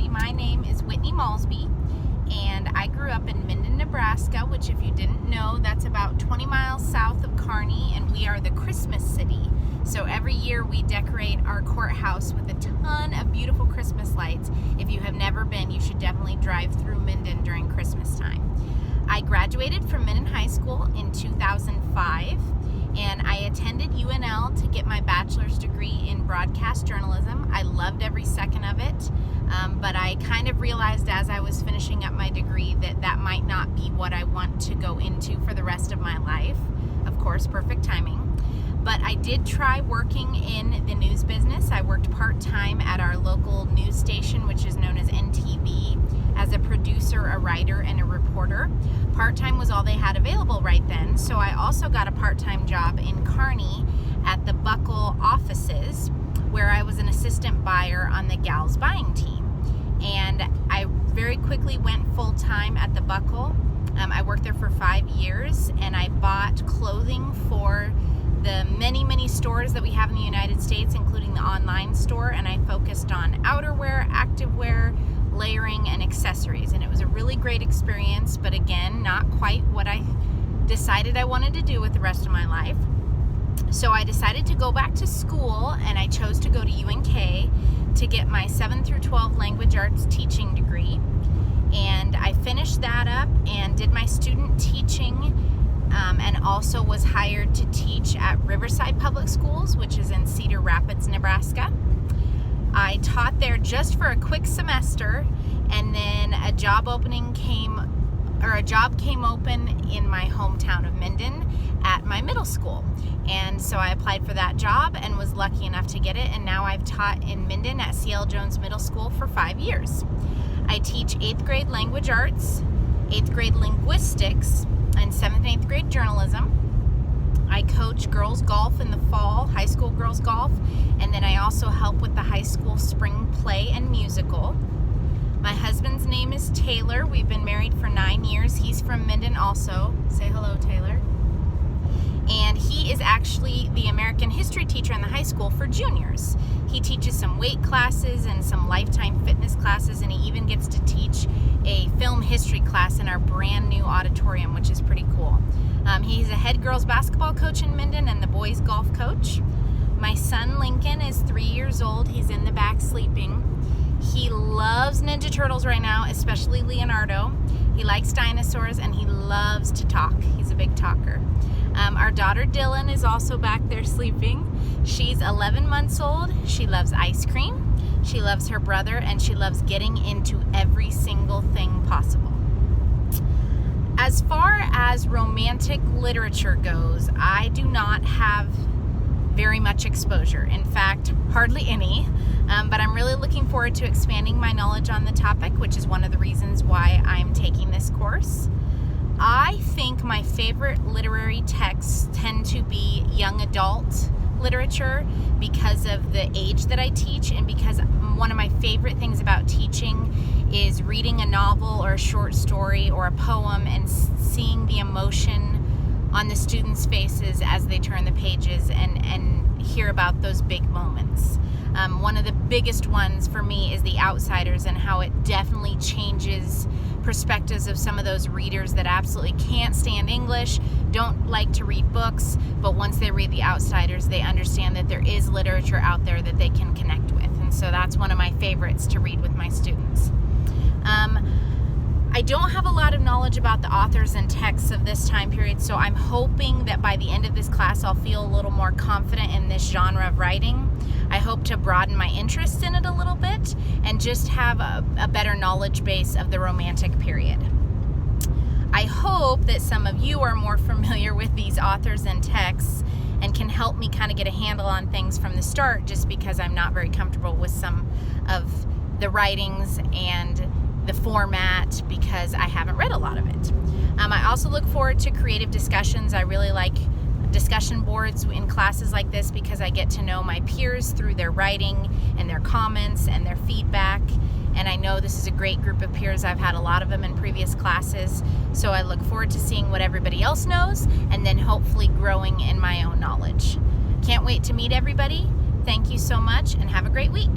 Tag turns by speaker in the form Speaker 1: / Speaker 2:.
Speaker 1: everybody. My name is Whitney Maulsby, and I grew up in Minden, Nebraska, which, if you didn't know, that's about 20 miles south of Kearney, and we are the Christmas city. So every year we decorate our courthouse with a ton of beautiful Christmas lights. If you have never been, you should definitely drive through Minden during Christmas time. I graduated from Minden High School in 2005, and I attended UNL to get my bachelor's degree in broadcast journalism. I loved every second of it, but I kind of realized as I was finishing up my degree that that might not be what I want to go into for the rest of my life. Of course, perfect timing. But I did try working in the news business. I worked part-time at our local news station, which is known as NTV, as a producer, a writer, and a reporter. Part-time was all they had available right then, so I also got a part-time job in Kearney at the Buckle offices, where I was an assistant buyer on the gals buying team. And I very quickly went full-time at the Buckle. I worked there for 5 years, and I bought clothing for the many stores that we have in the United States, including the online store, and I focused on outerwear, activewear, layering, and accessories. And it was a really great experience, but again, not quite what I decided I wanted to do with the rest of my life. So I decided to go back to school, and I chose to go to UNK to get my 7 through 12 language arts teaching degree. And I finished that up and did my student teaching, and also was hired to teach at Riverside Public Schools, which is in Cedar Rapids, Nebraska. I taught there just for a quick semester, and then a job came open in my hometown of Minden at my middle school. And so I applied for that job and was lucky enough to get it, and now I've taught in Minden at C.L. Jones Middle School for 5 years. I teach 8th grade language arts, 8th grade linguistics, and 7th and 8th grade journalism. I coach girls golf in the fall, high school girls golf, and then I also help with the high school spring play and musical. My husband's name is Taylor. We've been married for 9 years. He's from Minden also. Say hello, Taylor. And he is actually the American history teacher in the high school for juniors. He teaches some weight classes and some lifetime fitness classes, and he even gets to teach a film history class in our brand new auditorium, which is pretty cool. He's a head girls basketball coach in Minden and the boys golf coach. My son Lincoln is 3 years old. He's in the back sleeping. He loves Ninja Turtles right now, especially Leonardo. He likes dinosaurs, and he loves to talk. He's a big talker. Our daughter Dylan is also back there sleeping. She's 11 months old. She loves ice cream. She loves her brother, and she loves getting into every single thing possible. As far as romantic literature goes, I do not have very much exposure. In fact, hardly any. But I'm really looking forward to expanding my knowledge on the topic, which is one of the reasons why I'm taking this course. I think my favorite literary texts tend to be young adult literature because of the age that I teach, and because one of my favorite things about teaching is reading a novel or a short story or a poem and seeing the emotion on the students' faces as they turn the pages and hear about those big moments. One of the biggest ones for me is The Outsiders, and how it definitely changes perspectives of some of those readers that absolutely can't stand English, don't like to read books, but once they read The Outsiders, they understand that there is literature out there that they can connect with. And so that's one of my favorites to read with my students. I don't have a lot of knowledge about the authors and texts of this time period, so I'm hoping that by the end of this class I'll feel a little more confident in this genre of writing. I hope to broaden my interest in it a little bit and just have a better knowledge base of the Romantic period. I hope that some of you are more familiar with these authors and texts and can help me kind of get a handle on things from the start, just because I'm not very comfortable with some of the writings and the format because I haven't read a lot of it. I also look forward to creative discussions. I really like discussion boards in classes like this because I get to know my peers through their writing and their comments and their feedback. And I know this is a great group of peers. I've had a lot of them in previous classes. So I look forward to seeing what everybody else knows and then hopefully growing in my own knowledge. Can't wait to meet everybody. Thank you so much and have a great week.